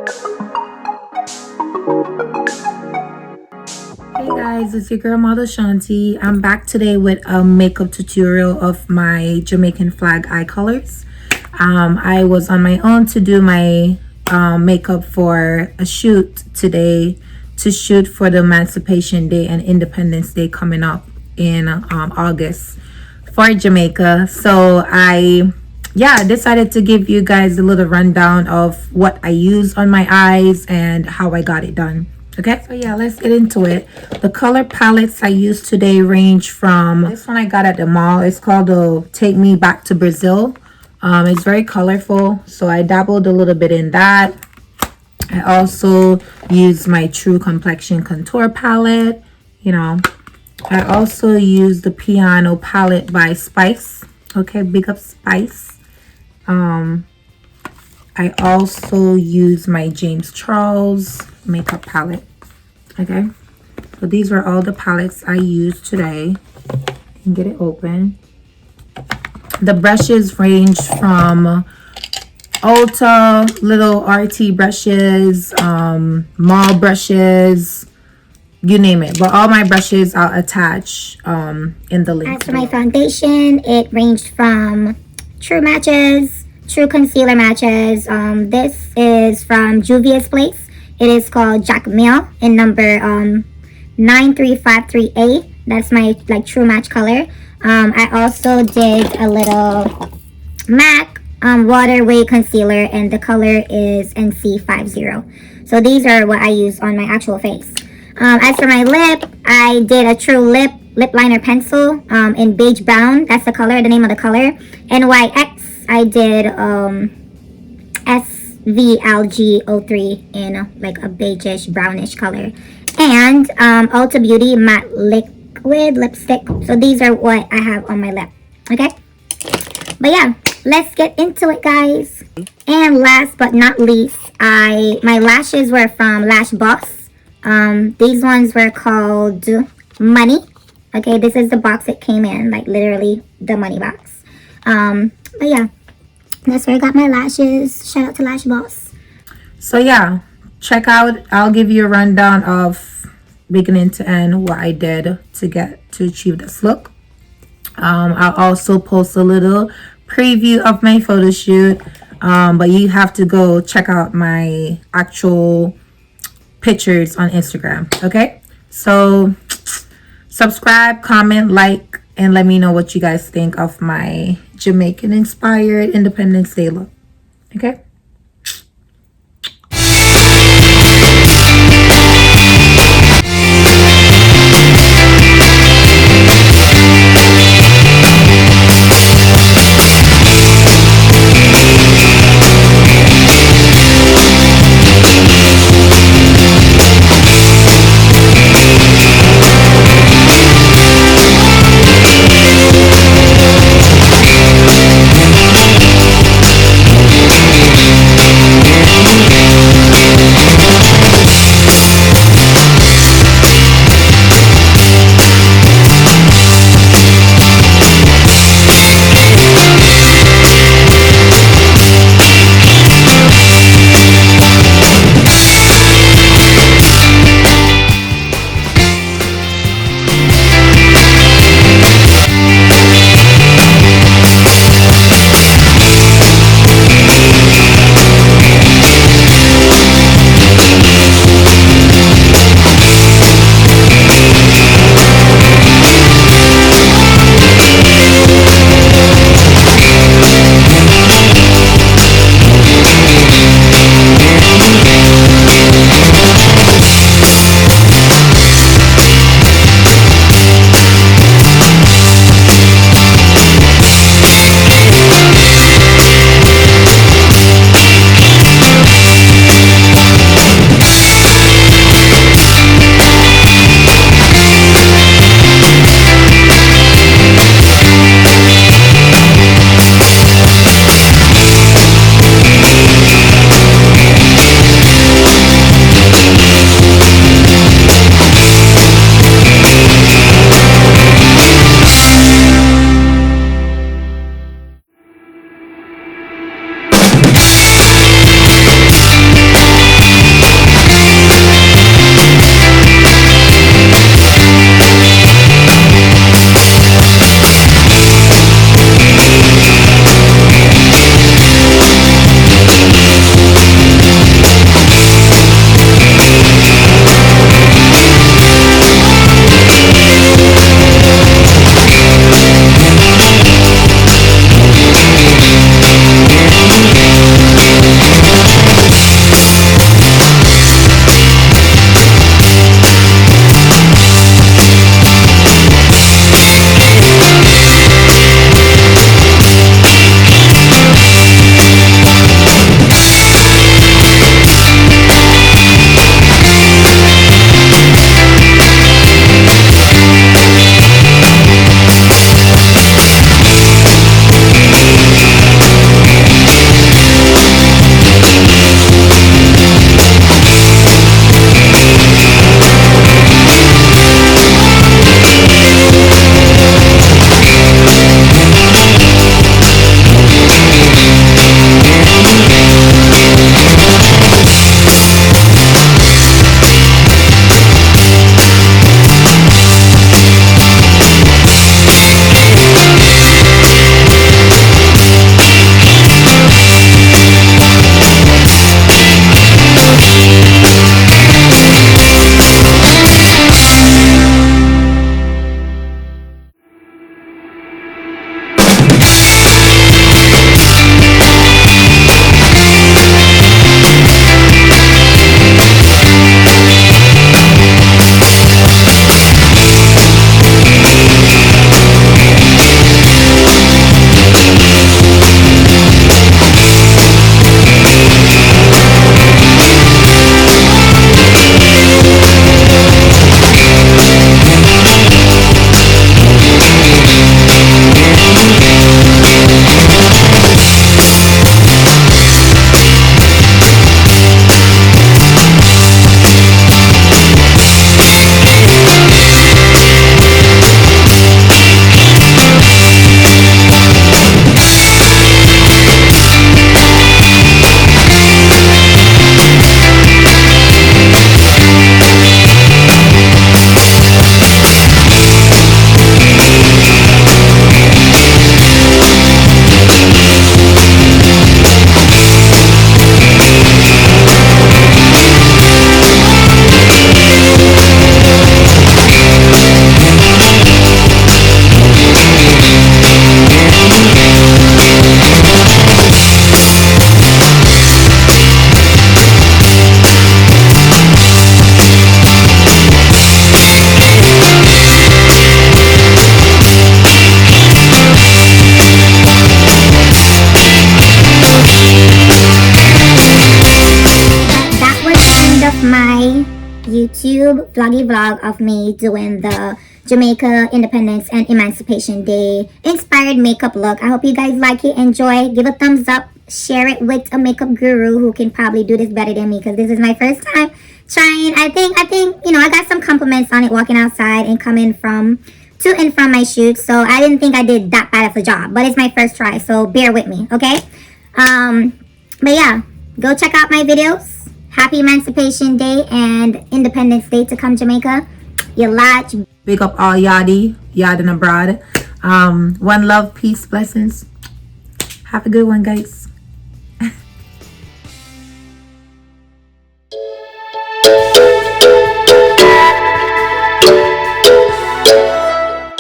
Hey guys, it's your girl Model Shanti. I'm back today with a makeup tutorial of my Jamaican Flag eye colors. I was on my own to do my makeup for a shoot today, to shoot for the Emancipation Day and Independence Day coming up in August for Jamaica. So I decided to give you guys a little rundown of what I use on my eyes and how I got it done. Okay, so yeah, let's get into it. The color palettes I use today range from, this one I got at the mall. It's called the Take Me Back to Brazil. It's very colorful, so I dabbled a little bit in that. I also use my True Complexion contour palette. You know, I also use the Piano palette by Spice. Okay, big up Spice. I also use my James Charles makeup palette. Okay, so these are all the palettes I used today. You can get it open. The brushes range from Ulta, little RT brushes, mall brushes, you name it. But all my brushes I'll attach in the link. As for my foundation, it ranged from True Matches, True Concealer Matches. This is from Juvia's Place. It is called Jack Mill in number 9353A. That's my true match color. I also did a little MAC waterway concealer, and the color is NC50. So these are what I use on my actual face. As for my lip, I did a True lip liner pencil in beige brown. That's the color, the name of the color. NYX, I did SVLG03 in like a beigeish brownish color. And Ulta Beauty matte liquid lipstick. So these are what I have on my lip. Okay, but yeah, let's get into it, guys. And last but not least, my lashes were from LashBoss. These ones were called Money. Okay, this is the box it came in, like literally the money box. But yeah, that's where I got my lashes. Shout out to LashBoss. So yeah, check out, I'll give you a rundown of beginning to end what I did to achieve this look. I'll also post a little preview of my photo shoot, but you have to go check out my actual pictures on Instagram. Okay, so subscribe, comment, like, and let me know what you guys think of my Jamaican inspired Independence Day look. Okay. YouTube vloggy vlog of me doing the Jamaica Independence and Emancipation Day inspired makeup look. I hope you guys like it, enjoy, give a thumbs up, share it with a makeup guru who can probably do this better than me, because this is my first time trying. I think I got some compliments on it walking outside and coming from to and from my shoot, so I didn't think I did that bad of a job, but it's my first try, so bear with me, okay? But yeah, go check out my videos. Happy Emancipation Day and Independence Day to come, Jamaica. Your lash. Big up all yardie and abroad. One love, peace, blessings. Have a good one, guys.